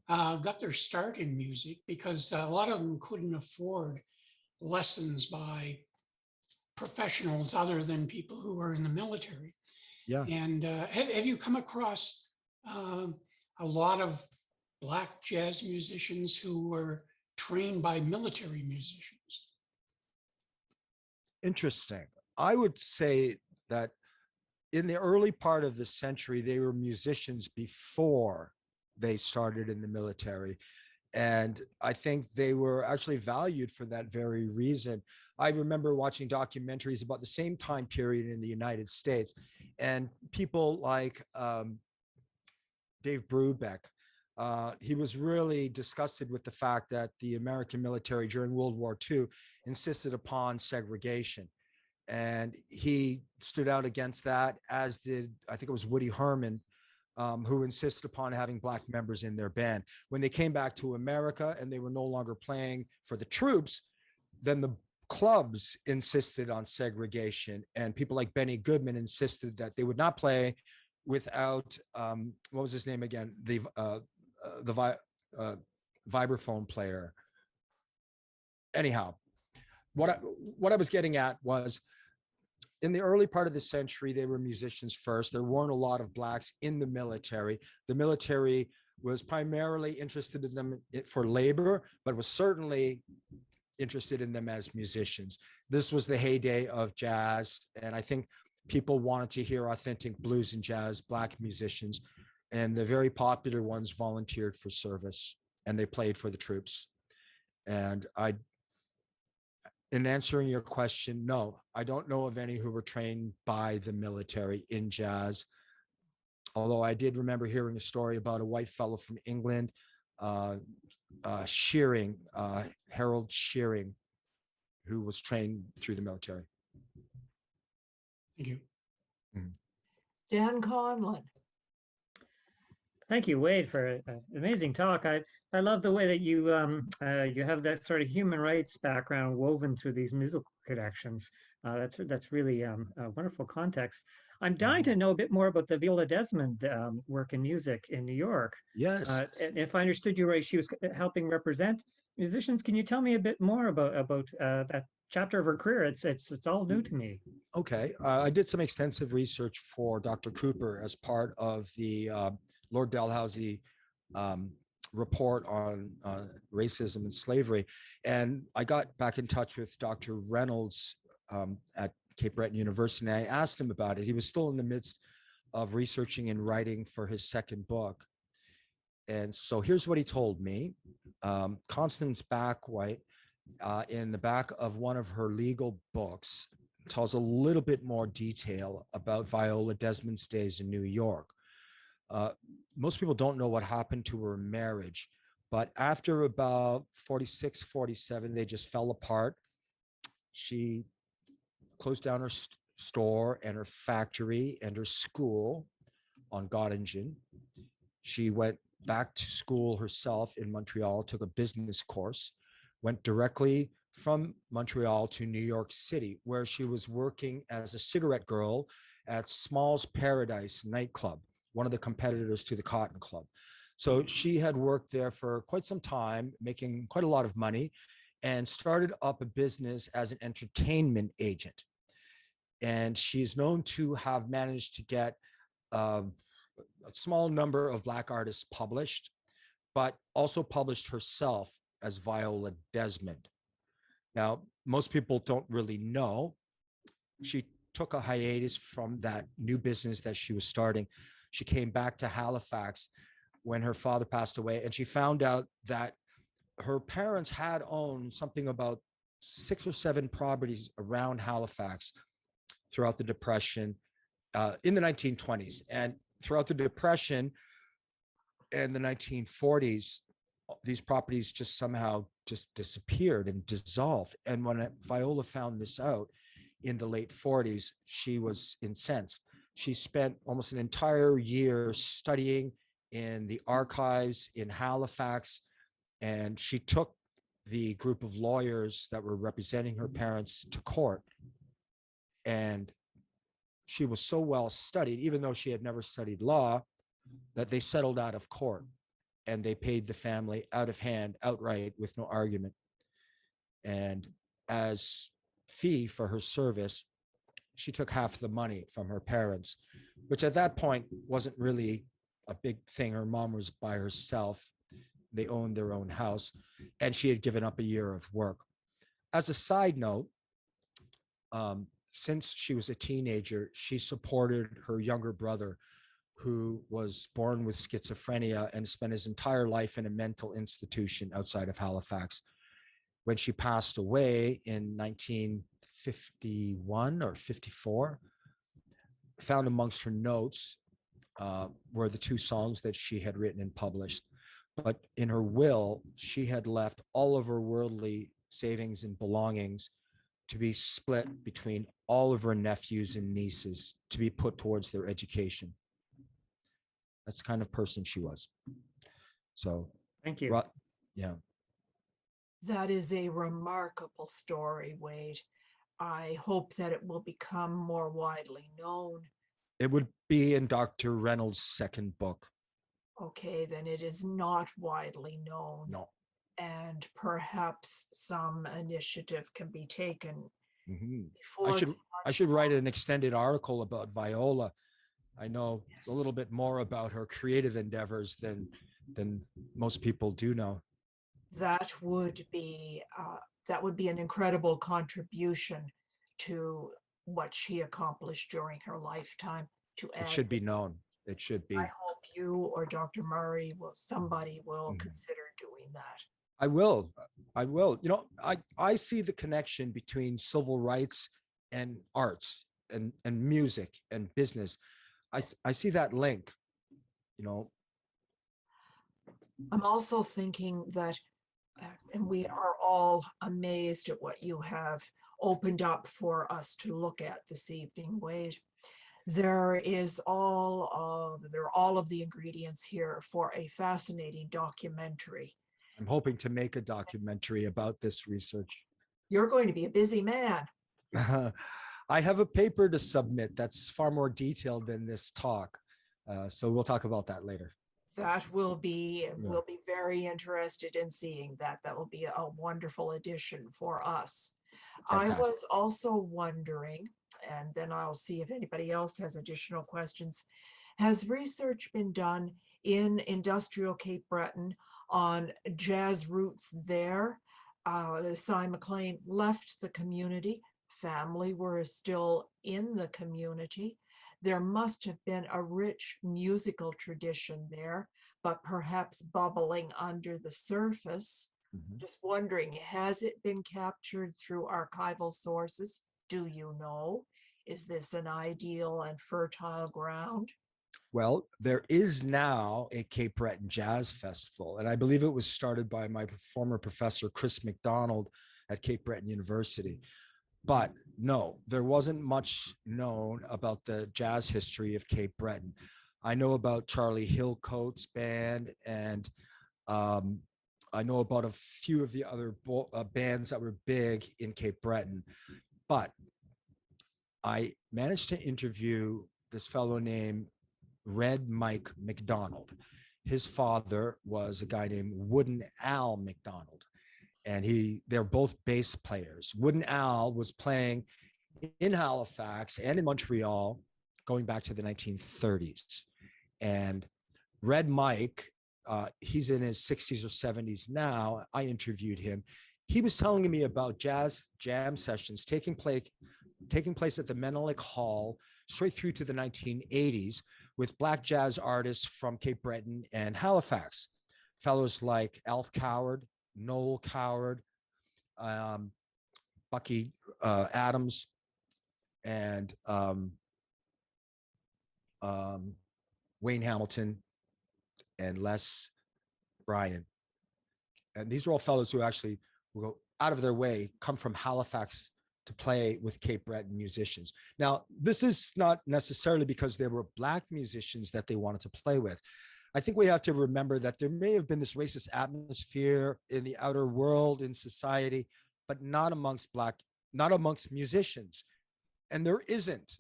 got their start in music because a lot of them couldn't afford lessons by professionals other than people who were in the military. Yeah. And have you come across a lot of black jazz musicians who were trained by military musicians? Interesting. I would say that in the early part of the century, they were musicians before they started in the military. And I think they were actually valued for that very reason. I remember watching documentaries about the same time period in the United States, and people like Dave Brubeck, he was really disgusted with the fact that the American military during World War II insisted upon segregation. And he stood out against that, as did, I think it was Woody Herman, who insisted upon having black members in their band. When they came back to America and they were no longer playing for the troops, then the clubs insisted on segregation. And people like Benny Goodman insisted that they would not play without, what was his name again? The vibraphone player. Anyhow, what I was getting at was, in the early part of the century, they were musicians first. There weren't a lot of blacks in the military. The military was primarily interested in them for labor, but was certainly interested in them as musicians. This was the heyday of jazz, and I think people wanted to hear authentic blues and jazz black musicians, and the very popular ones volunteered for service, and they played for the troops. And in answering your question, no, I don't know of any who were trained by the military in jazz. Although I did remember hearing a story about a white fellow from England, Shearing, Harold Shearing, who was trained through the military. Thank you. Dan Conlon. Thank you, Wade, for an amazing talk. I love the way that you have that sort of human rights background woven through these musical connections. That's really a wonderful context. I'm dying to know a bit more about the Viola Desmond work in music in New York. Yes. And if I understood you right, she was helping represent musicians. Can you tell me a bit more about that chapter of her career? It's all new to me. Okay. I did some extensive research for Dr. Cooper as part of the Lord Dalhousie report on racism and slavery. And I got back in touch with Dr. Reynolds at Cape Breton University, and I asked him about it. He was still in the midst of researching and writing for his second book. And so here's what he told me. Constance Backwhite, in the back of one of her legal books, tells a little bit more detail about Viola Desmond's days in New York. Most people don't know what happened to her marriage, but after about 46, 47, they just fell apart. She closed down her store and her factory and her school on Gottingen. She went back to school herself in Montreal, took a business course, went directly from Montreal to New York City, where she was working as a cigarette girl at Small's Paradise nightclub, one of the competitors to the Cotton Club. So she had worked there for quite some time, making quite a lot of money, and started up a business as an entertainment agent. And she's known to have managed to get a small number of Black artists published, but also published herself as Viola Desmond. Now, most people don't really know. She took a hiatus from that new business that she was starting. She came back to Halifax when her father passed away, and she found out that her parents had owned something about 6 or 7 properties around Halifax throughout the Depression in the 1920s. And throughout the Depression and the 1940s, these properties just somehow just disappeared and dissolved. And when Viola found this out in the late 40s, she was incensed. She spent almost an entire year studying in the archives in Halifax, and she took the group of lawyers that were representing her parents to court. And she was so well studied, even though she had never studied law, that they settled out of court and they paid the family out of hand, outright, with no argument. And as fee for her service, she took half the money from her parents, which at that point wasn't really a big thing. Her mom was by herself. They owned their own house, and she had given up a year of work. As a side note, since she was a teenager, she supported her younger brother, who was born with schizophrenia and spent his entire life in a mental institution outside of Halifax. When she passed away in 1951 or 54, found amongst her notes were the 2 songs that she had written and published. But in her will, she had left all of her worldly savings and belongings to be split between all of her nephews and nieces to be put towards their education. That's the kind of person she was. So, thank you. Yeah. That is a remarkable story, Wade. I hope that it will become more widely known. It would be in Dr. Reynolds' second book. Okay, then it is not widely known. No. And perhaps some initiative can be taken. Mm-hmm. Before I should write an extended article about Viola. I know a little bit more about her creative endeavors than most people do know. That would be an incredible contribution to what she accomplished during her lifetime. It should be known. It should be. I hope you or Dr. Murray somebody will consider doing that. I will. You know, I see the connection between civil rights and arts and music and business. I see that link, you know. I'm also thinking that, and we are all amazed at what you have opened up for us to look at this evening, Wade, there are all of the ingredients here for a fascinating documentary. I'm hoping to make a documentary about this research. You're going to be a busy man. I have a paper to submit that's far more detailed than this talk. So we'll talk about that later. That will be, we'll be very interested in seeing that. That will be a wonderful addition for us. Fantastic. I was also wondering, and then I'll see if anybody else has additional questions. Has research been done in industrial Cape Breton on jazz roots there? Cy Mcclane left the community. Family were still in the community. There must have been a rich musical tradition there, but perhaps bubbling under the surface. Just wondering, has it been captured through archival sources? Do you know? Is this an ideal and fertile ground? Well, there is now a Cape Breton Jazz Festival, and I believe it was started by my former professor, Chris Mcdonald at Cape Breton University. But no, there wasn't much known about the jazz history of Cape Breton. I know about Charlie Hillcoat's band, and I know about a few of the other bands that were big in Cape Breton. But I managed to interview this fellow named Mike Mcdonald. His father was a guy named Wooden Al Mcdonald, and they're both bass players. Wooden Al was playing in Halifax and in Montreal going back to the 1930s. And Red Mike, he's in his 60s or 70s now. I interviewed him. He was telling me about jazz jam sessions taking place at the Menelik Hall straight through to the 1980s with Black jazz artists from Cape Breton and Halifax. Fellows like Alf Coward, Noel Coward, Bucky Adams, and Wayne Hamilton, and Les Bryan. And these are all fellows who actually will go out of their way, come from Halifax to play with Cape Breton musicians. Now, this is not necessarily because they were Black musicians that they wanted to play with. I think we have to remember that there may have been this racist atmosphere in the outer world, in society, but not amongst musicians. And there isn't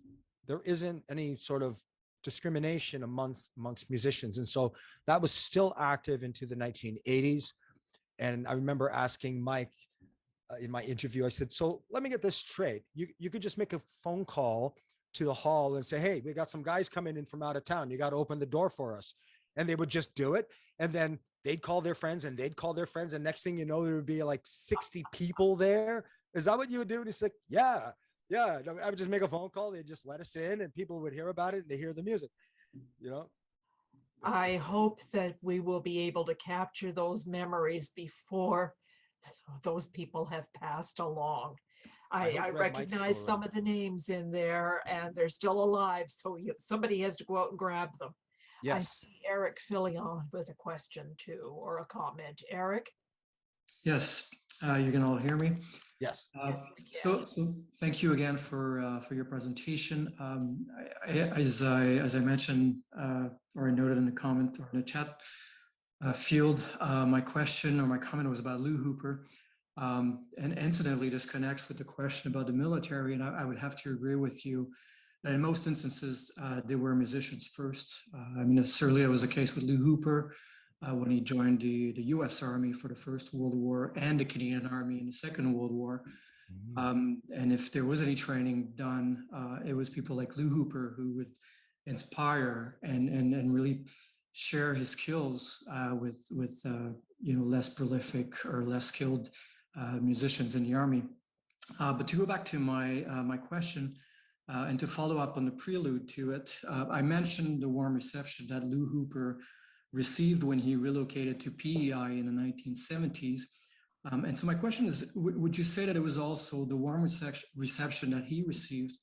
any sort of discrimination amongst musicians. And so that was still active into the 1980s. And I remember asking Mike in my interview, I said, so let me get this straight. You could just make a phone call to the hall and say, hey, we got some guys coming in from out of town. You got to open the door for us. And they would just do it. And then they'd call their friends and they'd call their friends. And next thing you know, there would be like 60 people there. Is that what you would do? And he's like, yeah. I would just make a phone call. They'd just let us in and people would hear about it and they hear the music, you know? I hope that we will be able to capture those memories before those people have passed along. I recognize some of the names in there and they're still alive. So somebody has to go out and grab them. Yes. I see Eric Fillion with a question too, or a comment. Eric? Yes, you can all hear me. Yes. Yes, we can. So thank you again for your presentation. As I mentioned, or I noted in the comment or in the chat field, my question or my comment was about Lou Hooper. And incidentally, this connects with the question about the military. And I would have to agree with you that in most instances, they were musicians first. I mean, certainly that was the case with Lou Hooper when he joined the US Army for the First World War and the Canadian Army in the Second World War. And if there was any training done, it was people like Lou Hooper who would inspire and really share his skills with less prolific or less skilled musicians in the Army. But to go back to my question and to follow up on the prelude to it, I mentioned the warm reception that Lou Hooper received when he relocated to PEI in the 1970s. And so my question is, would you say that it was also the warm reception that he received?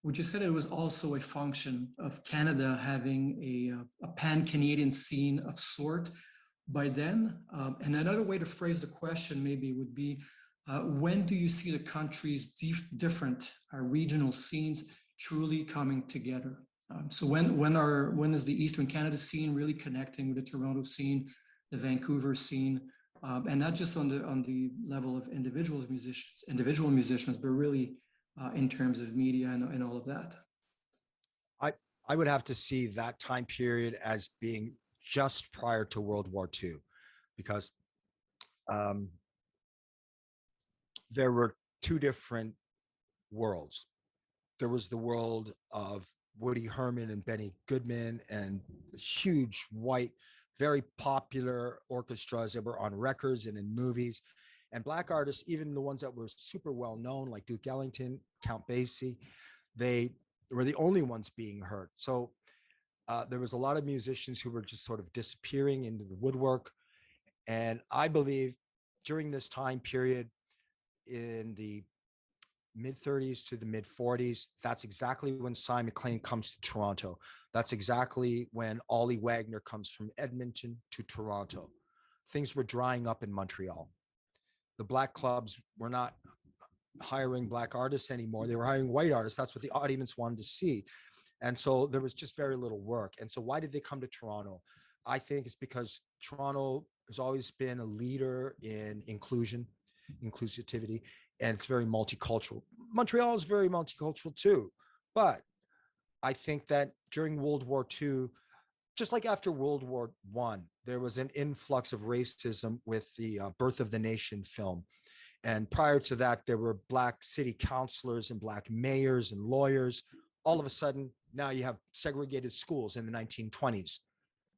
Would you say that it was also a function of Canada having a pan-Canadian scene of sort by then? And another way to phrase the question maybe would be, when do you see the country's different regional scenes truly coming together? So when is the Eastern Canada scene really connecting with the Toronto scene, the Vancouver scene, and not just on the level of individual musicians, but really in terms of media and all of that? I would have to see that time period as being just prior to World War II, because there were two different worlds. There was the world of Woody Herman and Benny Goodman and huge white, very popular orchestras that were on records and in movies. And Black artists, even the ones that were super well known, like Duke Ellington, Count Basie, they were the only ones being heard. So there was a lot of musicians who were just sort of disappearing into the woodwork. And I believe during this time period in the mid 30s to the mid 40s, that's exactly when Cy Mcclane comes to Toronto. That's exactly when Ollie Wagner comes from Edmonton to Toronto. Things were drying up in Montreal. The Black clubs were not hiring Black artists anymore. They were hiring white artists. That's what the audience wanted to see. And so there was just very little work. And so why did they come to Toronto? I think it's because Toronto has always been a leader in inclusivity, and it's very multicultural. Montreal is very multicultural too. But I think that during World War II, just like after World War I, there was an influx of racism with the Birth of the Nation film. And prior to that, there were Black city councilors and Black mayors and lawyers. All of a sudden, now you have segregated schools in the 1920s.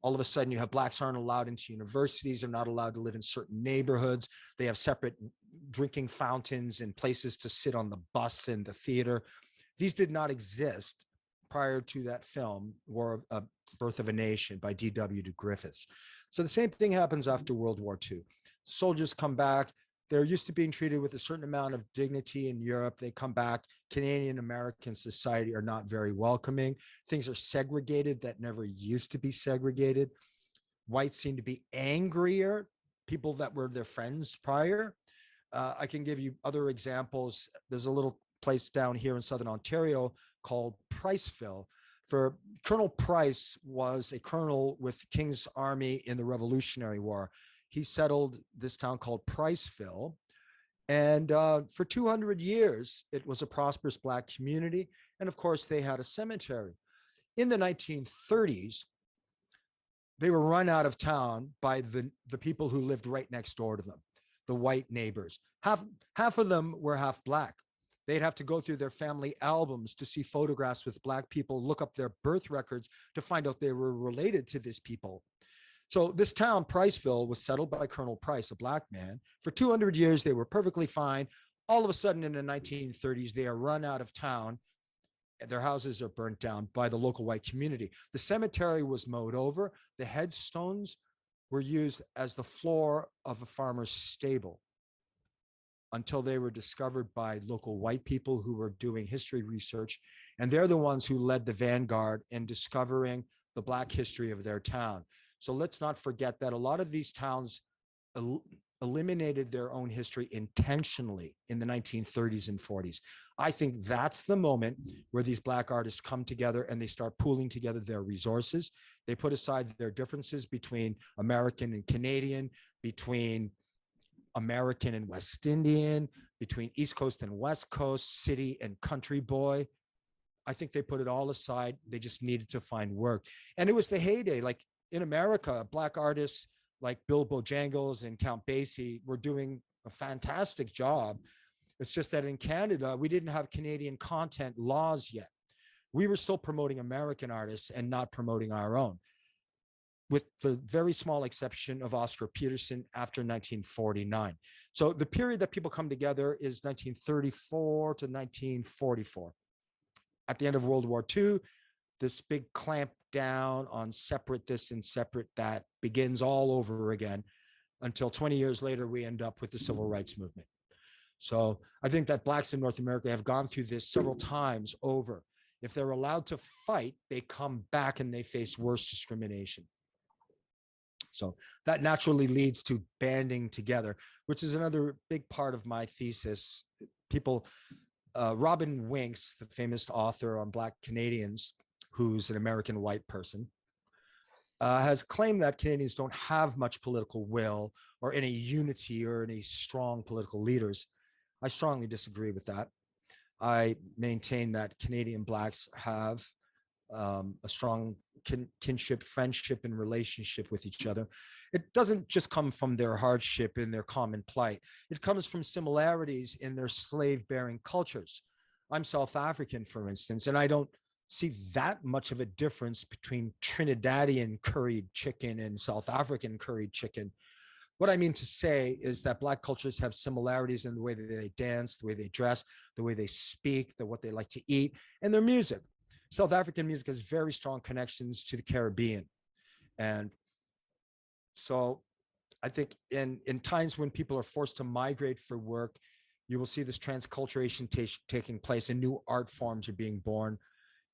All of a sudden, you have Blacks aren't allowed into universities. They're not allowed to live in certain neighborhoods. They have separate drinking fountains and places to sit on the bus and the theater. These did not exist prior to that film, War of Birth of a Nation by D.W. de Griffiths. So the same thing happens after World War II. Soldiers come back. They're used to being treated with a certain amount of dignity in Europe. They come back. Canadian American society are not very welcoming. Things are segregated that never used to be segregated. Whites seem to be angrier, people that were their friends prior. I can give you other examples. There's a little place down here in Southern Ontario called Priceville. For Colonel Price was a colonel with the King's Army in the Revolutionary War. He settled this town called Priceville. And for 200 years, it was a prosperous Black community. And of course, they had a cemetery. In the 1930s, they were run out of town by the people who lived right next door to them, the white neighbors. Half of them were half Black. They'd have to go through their family albums to see photographs with Black people, look up their birth records to find out they were related to these people. So this town, Priceville, was settled by Colonel Price, a Black man. For 200 years, they were perfectly fine. All of a sudden, in the 1930s, they are run out of town. Their houses are burnt down by the local white community. The cemetery was mowed over. The headstones were used as the floor of a farmer's stable until they were discovered by local white people who were doing history research. And they're the ones who led the vanguard in discovering the Black history of their town. So let's not forget that a lot of these towns eliminated their own history intentionally in the 1930s and 40s. I think that's the moment where these Black artists come together and they start pooling together their resources. They put aside their differences between American and Canadian, between American and West Indian, between East Coast and West Coast, city and country boy. I think they put it all aside. They just needed to find work. And it was the heyday. Like in America, Black artists like Bill Bojangles and Count Basie were doing a fantastic job. It's just that in Canada, we didn't have Canadian content laws yet. We were still promoting American artists and not promoting our own, with the very small exception of Oscar Peterson after 1949. So the period that people come together is 1934 to 1944. At the end of World War II, this big clamp down on separate this and separate that begins all over again until 20 years later, we end up with the civil rights movement. So I think that Blacks in North America have gone through this several times over. If they're allowed to fight, they come back and they face worse discrimination. So that naturally leads to banding together, which is another big part of my thesis. People, Robin Winks, the famous author on Black Canadians, who's an American white person, has claimed that Canadians don't have much political will or any unity or any strong political leaders. I strongly disagree with that. I maintain that Canadian Blacks have a strong kinship, friendship, and relationship with each other. It doesn't just come from their hardship and their common plight. It comes from similarities in their slave-bearing cultures. I'm South African, for instance, and I don't see that much of a difference between Trinidadian curried chicken and South African curried chicken. What I mean to say is that Black cultures have similarities in the way that they dance, the way they dress, the way they speak, what they like to eat, and their music. South African music has very strong connections to the Caribbean. And so I think in times when people are forced to migrate for work, you will see this transculturation taking place and new art forms are being born.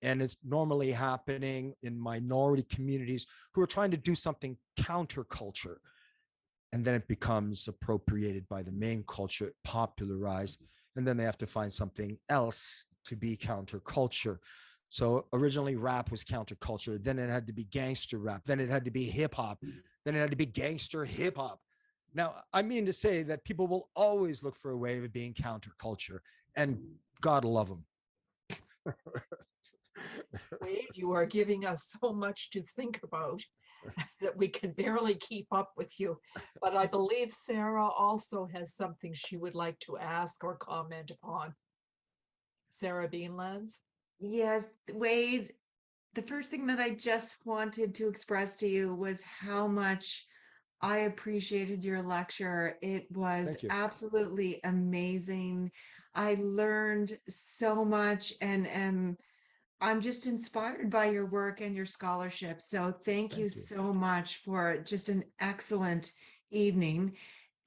And it's normally happening in minority communities who are trying to do something counterculture. And then it becomes appropriated by the main culture, popularized, and then they have to find something else to be counterculture. So originally rap was counterculture, then it had to be gangster rap, then it had to be hip hop, then it had to be gangster hip hop. Now, I mean to say that people will always look for a way of being counterculture, and God love them. Wade, you are giving us so much to think about that we can barely keep up with you. But I believe Sarah also has something she would like to ask or comment upon. Sarah Beanlands? Yes, Wade, the first thing that I just wanted to express to you was how much I appreciated your lecture. It was absolutely amazing. I learned so much and I'm just inspired by your work and your scholarship. So thank you so much for just an excellent evening.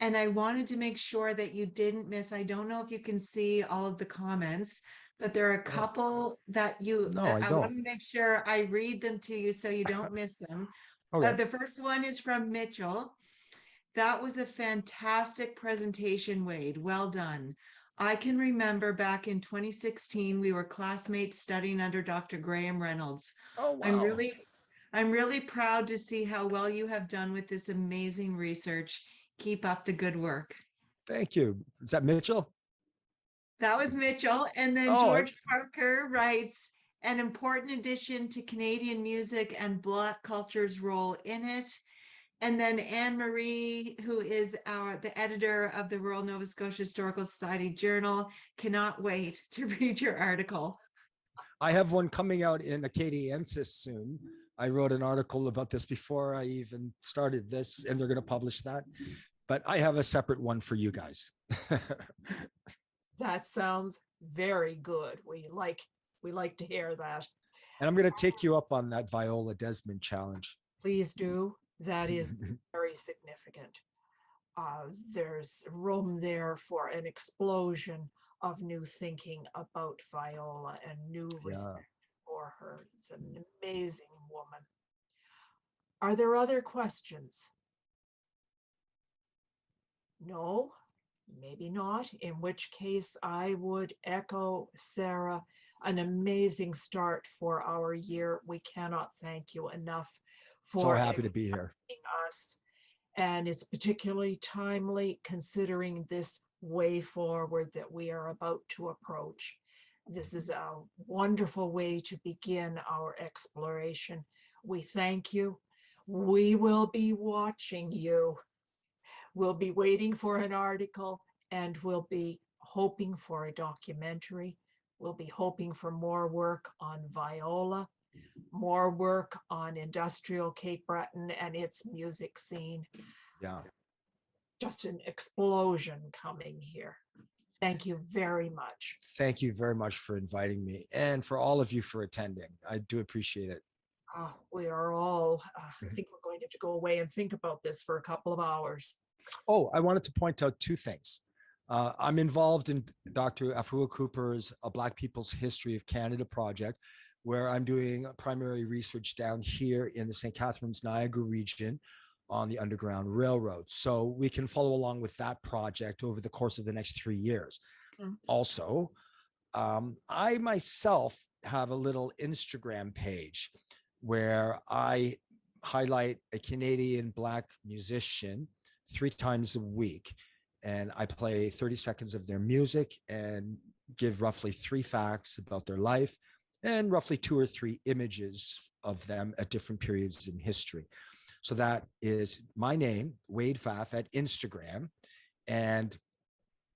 And I wanted to make sure that you didn't miss, I don't know if you can see all of the comments, but there are a couple that I want to make sure I read them to you so you don't miss them. The first one is from Mitchell. That was a fantastic presentation, Wade. Well done. I can remember back in 2016, we were classmates studying under Dr. Graham Reynolds. Oh, wow. I'm really proud to see how well you have done with this amazing research. Keep up the good work. Thank you. Is that Mitchell? That was Mitchell. And then George Parker writes, an important addition to Canadian music and Black culture's role in it. And then Anne-Marie, who is the editor of the Royal Nova Scotia Historical Society Journal, cannot wait to read your article. I have one coming out in Acadiensis soon. I wrote an article about this before I even started this, and they're going to publish that. But I have a separate one for you guys. That sounds very good. We like to hear that. And I'm going to take you up on that Viola Desmond challenge. Please do. That is very significant. There's room there for an explosion of new thinking about Viola and new respect for her. It's an amazing woman. Are there other questions? No, maybe not, in which case I would echo Sarah, an amazing start for our year. We cannot thank you enough for so happy to be here. Us. And it's particularly timely considering this way forward that we are about to approach. This is a wonderful way to begin our exploration. We thank you. We will be watching you. We'll be waiting for an article, and we'll be hoping for a documentary. We'll be hoping for more work on Viola, more work on industrial Cape Breton and its music scene. Yeah. Just an explosion coming here. Thank you very much. Thank you very much for inviting me and for all of you for attending. I do appreciate it. We are all, I think we're going to have to go away and think about this for a couple of hours. Oh, I wanted to point out two things. I'm involved in Dr. Afua Cooper's A Black People's History of Canada project, where I'm doing primary research down here in the St. Catharines, Niagara region on the Underground Railroad. So we can follow along with that project over the course of the next 3 years. Also, I myself have a little Instagram page where I highlight a Canadian Black musician 3 times a week. And I play 30 seconds of their music and give roughly 3 facts about their life and roughly 2 or 3 images of them at different periods in history. So that is my name, Wade Pfaff, at Instagram. And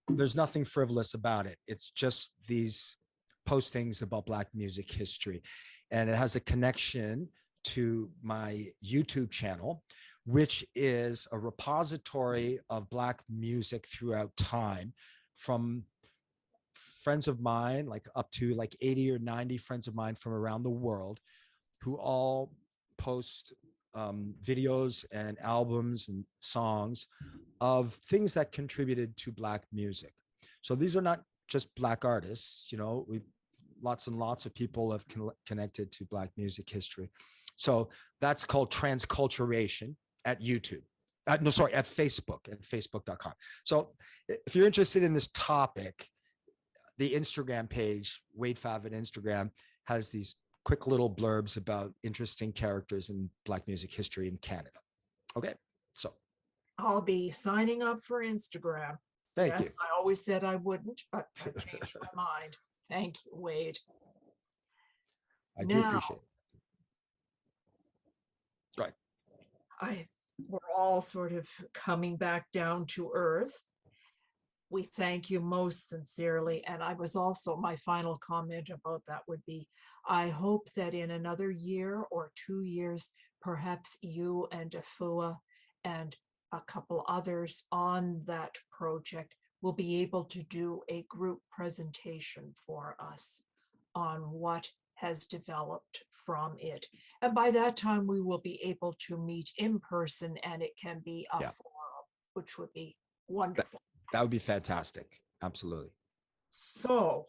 there's nothing frivolous about it. It's just these postings about Black music history. And it has a connection to my YouTube channel, which is a repository of Black music throughout time from friends of mine, like up to like 80 or 90 friends of mine from around the world, who all post videos and albums and songs of things that contributed to Black music. So these are not just Black artists, you know, lots and lots of people have connected to Black music history. So that's called Transculturation at YouTube. At Facebook, at facebook.com. So if you're interested in this topic, the Instagram page, Wade Pfaff at Instagram, has these quick little blurbs about interesting characters in Black music history in Canada. Okay, so. I'll be signing up for Instagram. Thank you. I always said I wouldn't, but I changed my mind. Thank you, Wade. I do appreciate it. Right. We're all sort of coming back down to earth. We thank you most sincerely. And I was also, my final comment about that would be, I hope that in another year or 2 years, perhaps you and Afua and a couple others on that project will be able to do a group presentation for us on what has developed from it. And by that time, we will be able to meet in person and it can be a forum, which would be wonderful. That would be fantastic. Absolutely. So